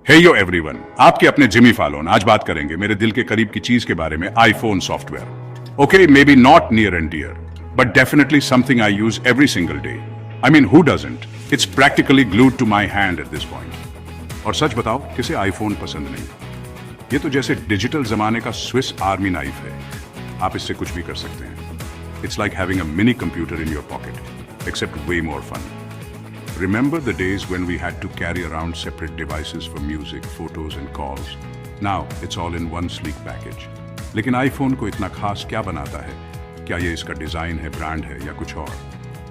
हे यो everyone, आपके अपने Jimmy फालोन आज बात करेंगे मेरे दिल के करीब की चीज के बारे में, iPhone software. Okay, maybe not near and dear, but definitely something I use every single day. I mean, who doesn't? It's practically glued to my hand at this point. और सच बताओ, किसे आईफोन पसंद नहीं? ये तो जैसे digital जमाने का स्विस आर्मी नाइफ है, आप इससे कुछ भी कर सकते हैं। It's like having a mini computer in your pocket, except way more fun. Remember the days when we had to carry around separate devices for music, photos and calls? Now it's all in one sleek package. लेकिन iPhone को इतना खास क्या बनाता है? क्या ये इसका डिजाइन है, ब्रांड है या कुछ और?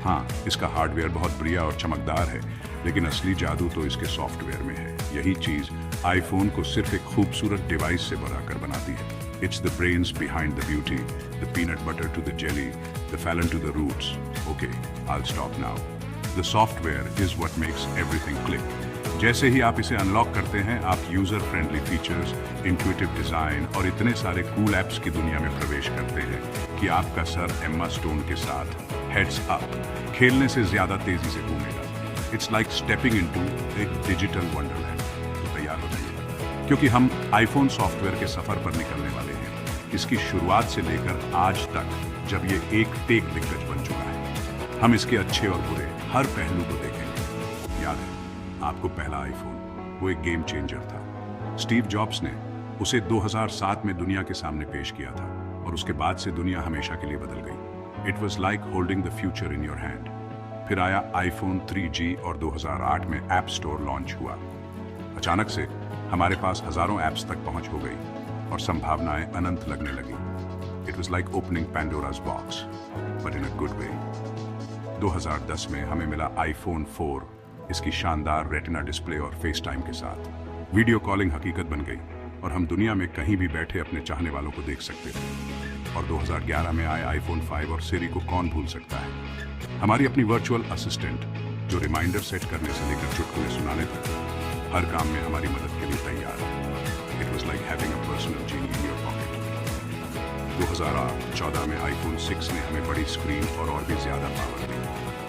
हाँ, इसका हार्डवेयर बहुत बढ़िया और चमकदार है, लेकिन असली जादू तो इसके सॉफ्टवेयर में है। यही चीज आईफोन को सिर्फ एक खूबसूरत डिवाइस से बढ़ाकर बनाती है। It's the brains behind the beauty, the peanut butter to the jelly, the fallon to the roots. Okay, I'll stop now. The software is what makes everything click. जैसे ही आप इसे अनलॉक करते हैं, आप user friendly features, intuitive design और इतने सारे cool apps की दुनिया में प्रवेश करते हैं कि आपका सर एम्मा स्टोन के साथ हेड्स अप खेलने से ज्यादा तेजी से घूमेगा। इट्स लाइक स्टेपिंग इनटू एक डिजिटल वंडरलैंड। तो तैयार हो जाइए, क्योंकि हम आईफोन सॉफ्टवेयर के सफर पर निकलने वाले हैं। इसकी शुरुआत से लेकर आज तक, जब ये एक टेक दिग्गज बन चुका है, हम इसके अच्छे और बुरे हर पहलू को देखेंगे। याद है आपको पहला आईफोन? वो एक गेम चेंजर था। स्टीव जॉब्स ने उसे 2007 में दुनिया के सामने पेश किया था और उसके बाद से दुनिया हमेशा के लिए बदल गई। It was like holding the future in your hand. फिर आया आईफोन 3G और 2008 में ऐप स्टोर लॉन्च हुआ। अचानक से हमारे पास हजारों ऐप्स तक पहुंच हो गई और संभावनाएं अनंत लगने लगी। It was like opening Pandora's box, but in a good way. 2010 में हमें मिला आईफोन 4, इसकी शानदार रेटिना डिस्प्ले और फेस टाइम के साथ। वीडियो कॉलिंग हकीकत बन गई और हम दुनिया में कहीं भी बैठे अपने चाहने वालों को देख सकते थे। और 2011 में आए आईफोन 5 और सिरी को कौन भूल सकता है? हमारी अपनी वर्चुअल असिस्टेंट, जो रिमाइंडर सेट करने से लेकर चुटकुले सुनाने तक हर काम में हमारी मदद के लिए तैयार है। It was like having a personal genie in your pocket. 2014 में आईफोन 6 ने हमें बड़ी स्क्रीन और भी ज्यादा पावर दी।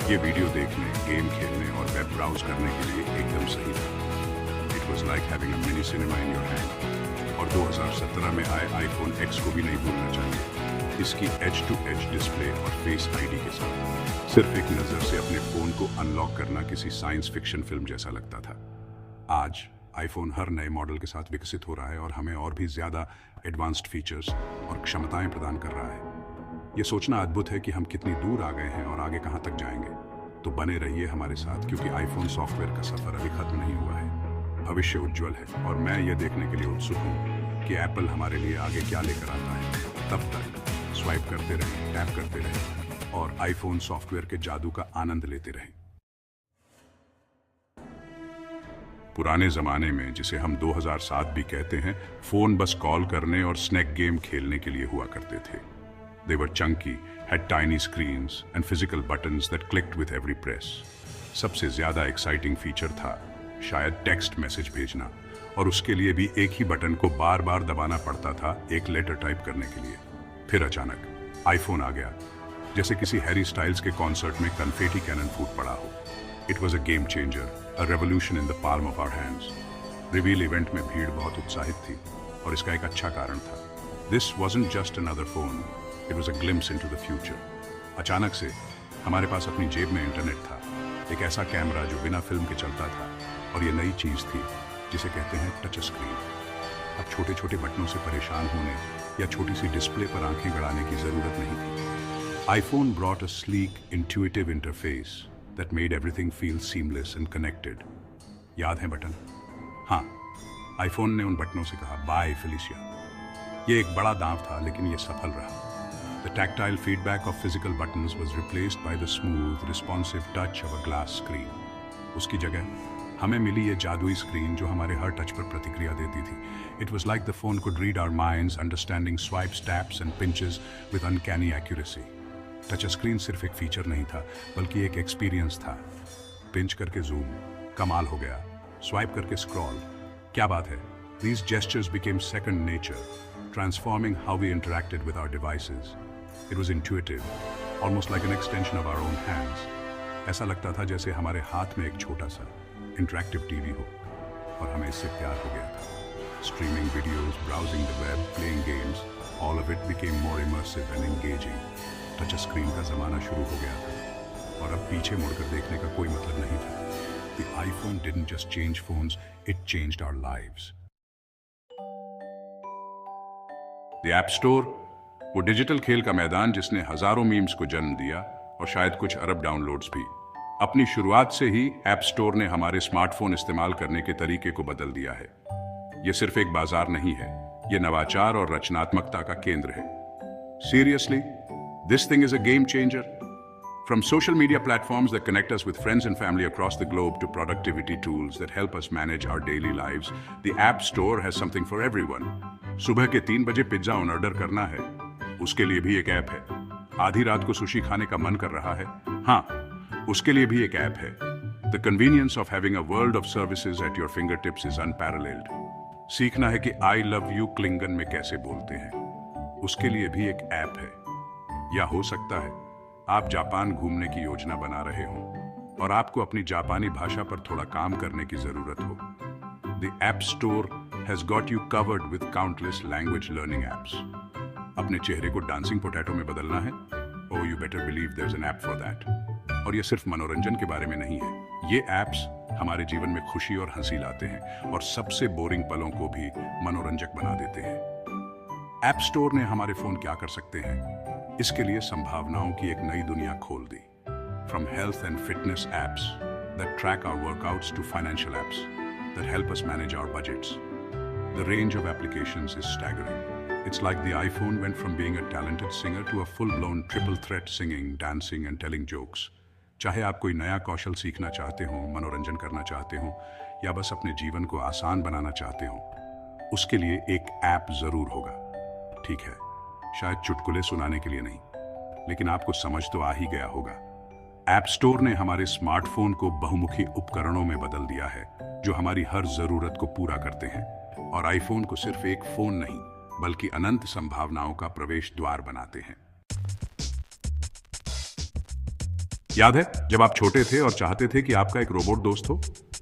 ये वीडियो देखने, गेम खेलने और वेब ब्राउज करने के लिए एकदम सही था। It was like having a mini cinema in your hand. और 2017 में आए आईफोन X को भी नहीं भूलना चाहिए। इसकी एज टू एज डिस्प्ले और फेस आईडी के साथ सिर्फ एक नजर से अपने फोन को अनलॉक करना किसी साइंस फिक्शन फिल्म जैसा लगता था। आज आईफोन हर नए मॉडल के साथ विकसित हो रहा है और हमें और भी ज्यादा एडवांस्ड फीचर्स और क्षमताएं प्रदान कर रहा है। ये सोचना अद्भुत है कि हम कितनी दूर आ गए हैं और आगे कहां तक जाएंगे। तो बने रहिए हमारे साथ, क्योंकि आईफोन सॉफ्टवेयर का सफर अभी खत्म नहीं हुआ है। भविष्य उज्जवल है और मैं ये देखने के लिए उत्सुक हूँ कि एप्पल हमारे लिए आगे क्या लेकर आता है। तब तक स्वाइप करते रहें, टैप करते रहें और आईफोन सॉफ्टवेयर के जादू का आनंद लेते रहें। पुराने जमाने में, जिसे हम 2007 भी कहते हैं, फोन बस कॉल करने और स्नैक गेम खेलने के लिए हुआ करते थे। They were chunky, had tiny screens and physical buttons that clicked with every press. सबसे ज्यादा एक्साइटिंग फीचर था शायद टेक्स्ट मैसेज भेजना, और उसके लिए भी एक ही बटन को बार बार दबाना पड़ता था एक लेटर टाइप करने के लिए। फिर अचानक आईफोन आ गया, जैसे किसी हैरी स्टाइल्स के कॉन्सर्ट में कन्फेटी कैनन फूट पड़ा हो। It was a game changer, a revolution in the palm of our hands. Reveal event में भीड़ बहुत उत्साहित थी और इसका एक अच्छा कारण था। This wasn't just another phone, It was a glimpse into the future. अचानक से हमारे पास अपनी जेब में इंटरनेट था, एक ऐसा कैमरा जो बिना फिल्म के चलता था, और ये नई चीज थी जिसे कहते हैं टच स्क्रीन। अब छोटे छोटे बटनों से परेशान होने या छोटी सी डिस्प्ले पर आंखें गड़ाने की जरूरत नहीं थी। iPhone brought a sleek, intuitive interface that made everything feel seamless and connected. याद है बटन? हाँ, आईफोन ने उन बटनों से कहा, बाय फेलिसिया। ये एक बड़ा दांव था, लेकिन ये सफल रहा। The tactile feedback of physical buttons was replaced by the smooth, responsive touch of a glass screen. उसकी जगह हमें मिली ये जादुई स्क्रीन जो हमारे हर टच पर प्रतिक्रिया देती थी। It was like the phone could read our minds, understanding swipes, taps and pinches with uncanny accuracy. Touch screen सिर्फ एक फीचर नहीं था, बल्कि एक एक्सपीरियंस था। पिंच करके जूम, कमाल हो गया। स्वाइप करके स्क्रॉल, क्या बात है। These gestures became second nature, transforming how we interacted with our devices. It was intuitive, almost like an extension of our own hands. ऐसा लगता था जैसे हमारे हाथ में एक छोटा सा इंटरैक्टिव टीवी हो। और हमें इससे प्यार हो गया था। Streaming videos, browsing the web, playing games, all of it became more immersive and engaging. Touch screen का ज़माना शुरू हो गया था और अब पीछे मुड़कर देखने का कोई मतलब नहीं था। The iPhone didn't just change phones, it changed our lives. The App Store, वो डिजिटल खेल का मैदान जिसने हजारों मीम्स को जन्म दिया और शायद कुछ अरब डाउनलोड्स भी। अपनी शुरुआत से ही ऐप स्टोर ने हमारे स्मार्टफोन इस्तेमाल करने के तरीके को बदल दिया है। यह सिर्फ एक बाजार नहीं है, यह नवाचार और रचनात्मकता का केंद्र है। Seriously, this thing is a game changer. From social media platforms that connect us with friends and family across the globe to productivity tools that help us manage our daily lives, the App Store has something for everyone. सुबह के 3 बजे pizza order करना है, उसके लिए भी एक app है। आधी रात को सुशी खाने का मन कर रहा है, हाँ, उसके लिए भी एक ऐप है। The convenience of having a world of services at your fingertips is unparalleled. सीखना है कि I love you क्लिंगन में कैसे बोलते हैं, उसके लिए भी एक ऐप है। या हो सकता है आप जापान घूमने की योजना बना रहे हो और आपको अपनी जापानी भाषा पर थोड़ा काम करने की जरूरत हो। The App Store has got you covered with countless language learning apps. अपने चेहरे को डांसिंग पोटैटो में बदलना है? Oh, you better believe there's an app for that. और ये सिर्फ मनोरंजन के बारे में नहीं है। ये एप्स हमारे जीवन में खुशी और हंसी लाते हैं और सबसे बोरिंग पलों को भी मनोरंजक बना देते हैं। ऐप स्टोर ने हमारे फोन क्या कर सकते हैं, इसके लिए संभावनाओं की एक नई दुनिया खोल दी। From health and fitness apps that track our workouts to financial apps that help us manage our budgets. The range of applications is staggering. It's like the iPhone went from being a talented singer to a full-blown triple threat singing, dancing and telling jokes. चाहे आप कोई नया कौशल सीखना चाहते हो, मनोरंजन करना चाहते हो या बस अपने जीवन को आसान बनाना चाहते हो, उसके लिए एक ऐप जरूर होगा। ठीक है, शायद चुटकुले सुनाने के लिए नहीं, लेकिन आपको समझ तो आ ही गया होगा। ऐप स्टोर ने हमारे स्मार्टफोन को बहुमुखी उपकरणों में बदल दिया है जो हमारी हर जरूरत को पूरा करते हैं और आईफोन को सिर्फ एक फोन नहीं बल्कि अनंत संभावनाओं का प्रवेश द्वार बनाते हैं। याद है जब आप छोटे थे और चाहते थे कि आपका एक रोबोट दोस्त हो?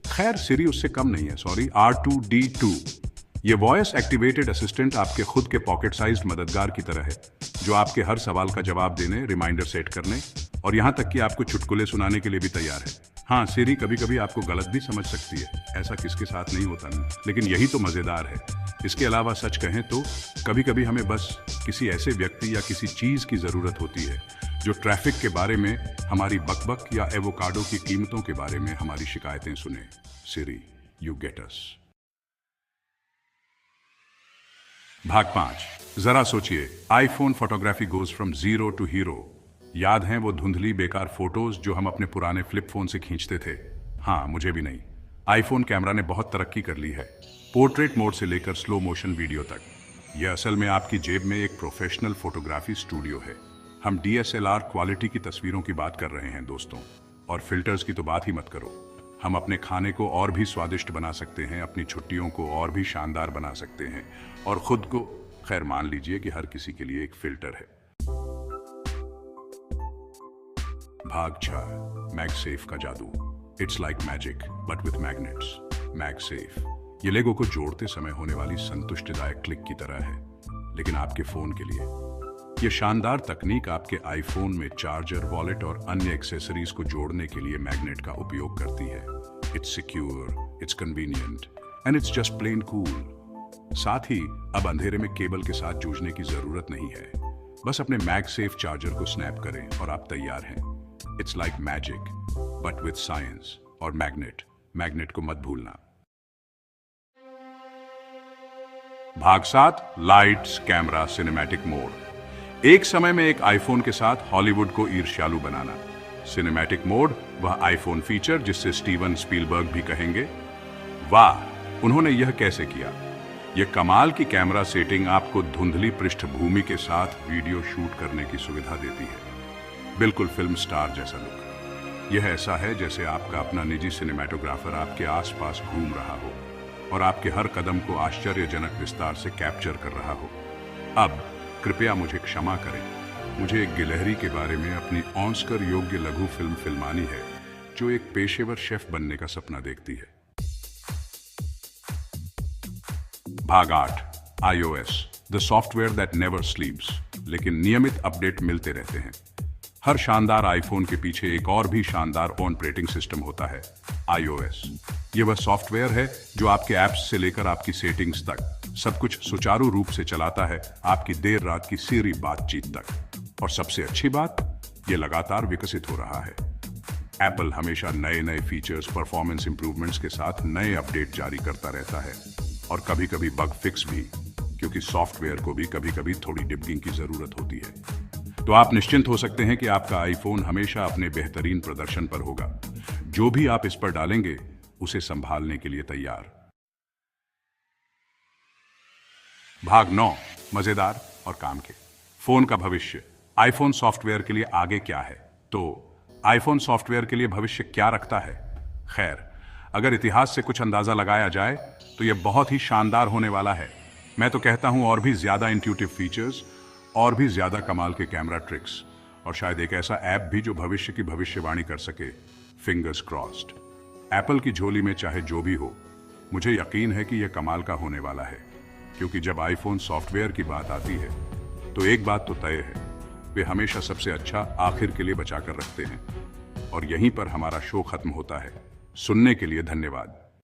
खैर, सिरी उससे कम नहीं है, सॉरी, R2D2। ये वॉइस एक्टिवेटेड असिस्टेंट आपके खुद के पॉकेट साइज्ड मददगार की तरह है जो आपके हर सवाल का जवाब देने, रिमाइंडर सेट करने और यहां तक कि आपको चुटकुले सुनाने के लिए भी तैयार है। हाँ, सिरी कभी कभी आपको गलत भी समझ सकती है, ऐसा किसके साथ नहीं होता नहीं, लेकिन यही तो मजेदार है। इसके अलावा सच कहें तो कभी कभी हमें बस किसी ऐसे व्यक्ति या किसी चीज की जरूरत होती है जो ट्रैफिक के बारे में हमारी बकबक या एवोकाडो की कीमतों के बारे में हमारी शिकायतें सुने। Siri, you get us. भाग 5। जरा सोचिए, iPhone photography goes from zero to hero. याद हैं वो धुंधली बेकार फोटोज जो हम अपने पुराने फ्लिप फोन से खींचते थे? हाँ, मुझे भी नहीं। आईफोन कैमरा ने बहुत तरक्की कर ली है, पोर्ट्रेट मोड से लेकर स्लो मोशन वीडियो तक। यह असल में आपकी जेब में एक प्रोफेशनल फोटोग्राफी स्टूडियो है। हम DSLR क्वालिटी की तस्वीरों की बात कर रहे हैं दोस्तों, और फिल्टर्स की तो बात ही मत करो। हम अपने खाने को और भी स्वादिष्ट बना सकते हैं, अपनी छुट्टियों को और भी शानदार बना सकते हैं और खुद को, खैर मान लीजिए कि हर किसी के लिए एक फिल्टर है। भाग 6। मैगसेफ का जादू। It's like magic but with magnets. MagSafe ये लेगो को जोड़ते समय होने वाली संतुष्टिदायक क्लिक की तरह है, लेकिन आपके फोन के लिए। ये शानदार तकनीक आपके आईफोन में चार्जर, वॉलेट और अन्य एक्सेसरीज को जोड़ने के लिए मैग्नेट का उपयोग करती है। It's secure, it's convenient and it's just plain cool. साथ ही अब अंधेरे में केबल के साथ जूझने की जरूरत नहीं है। बस अपने मैगसेफ चार्जर को स्नैप करें और आप तैयार हैं। It's like magic but with science. और मैग्नेट को मत भूलना। भाग 7। Lights, camera, cinematic mode. एक समय में एक आईफोन के साथ हॉलीवुड को ईर्ष्यालु बनाना। सिनेमैटिक मोड, वह आईफोन फीचर जिससे स्टीवन स्पीलबर्ग भी कहेंगे, वाह, उन्होंने यह कैसे किया। यह कमाल की कैमरा सेटिंग आपको धुंधली पृष्ठभूमि के साथ वीडियो शूट करने की सुविधा देती है। बिल्कुल फिल्म स्टार जैसा लुक। यह ऐसा है जैसे आपका अपना निजी सिनेमैटोग्राफर आपके आसपास घूम रहा हो और आपके हर कदम को आश्चर्यजनक विस्तार से कैप्चर कर रहा हो। अब कृपया मुझे क्षमा करें, मुझे एक गिलहरी के बारे में अपनी ऑस्कर योग्य लघु फिल्म फिल्मानी है जो एक पेशेवर शेफ बनने का सपना देखती है। भाग 8, iOS, the software that never स्लीप्स। लेकिन नियमित अपडेट मिलते रहते हैं। हर शानदार आईफोन के पीछे एक और भी शानदार ऑपरेटिंग सिस्टम होता है, iOS। ये वह सॉफ्टवेयर है जो आपके ऐप्स से लेकर आपकी सेटिंग्स तक सब कुछ सुचारू रूप से चलाता है, आपकी देर रात की सीरी बातचीत तक। और सबसे अच्छी बात, ये लगातार विकसित हो रहा है। एप्पल हमेशा नए नए फीचर्स, परफॉर्मेंस इंप्रूवमेंट्स के साथ नए अपडेट जारी करता रहता है, और कभी कभी बग फिक्स भी, क्योंकि सॉफ्टवेयर को भी कभी कभी थोड़ी डिबगिंग की जरूरत होती है। तो आप निश्चिंत हो सकते हैं कि आपका आईफोन हमेशा अपने बेहतरीन प्रदर्शन पर होगा। जो भी आप इस पर डालेंगे, उसे संभालने के लिए तैयार। भाग 9, मजेदार और काम के। फोन का भविष्य। आईफोन सॉफ्टवेयर के लिए आगे क्या है? तो आईफोन सॉफ्टवेयर के लिए भविष्य क्या रखता है? खैर, अगर इतिहास से कुछ अंदाजा लगाया जाए तो यह बहुत ही शानदार होने वाला है। मैं तो कहता हूं और भी ज्यादा इंट्यूटिव फीचर्स, और भी ज्यादा कमाल के कैमरा ट्रिक्स, और शायद एक ऐसा ऐप भी जो भविष्य की भविष्यवाणी कर सके। Fingers crossed. एप्पल की झोली में चाहे जो भी हो, मुझे यकीन है कि यह कमाल का होने वाला है, क्योंकि जब आईफोन सॉफ्टवेयर की बात आती है तो एक बात तो तय है, वे हमेशा सबसे अच्छा आखिर के लिए बचा कर रखते हैं। और यहीं पर हमारा शो खत्म होता है। सुनने के लिए धन्यवाद।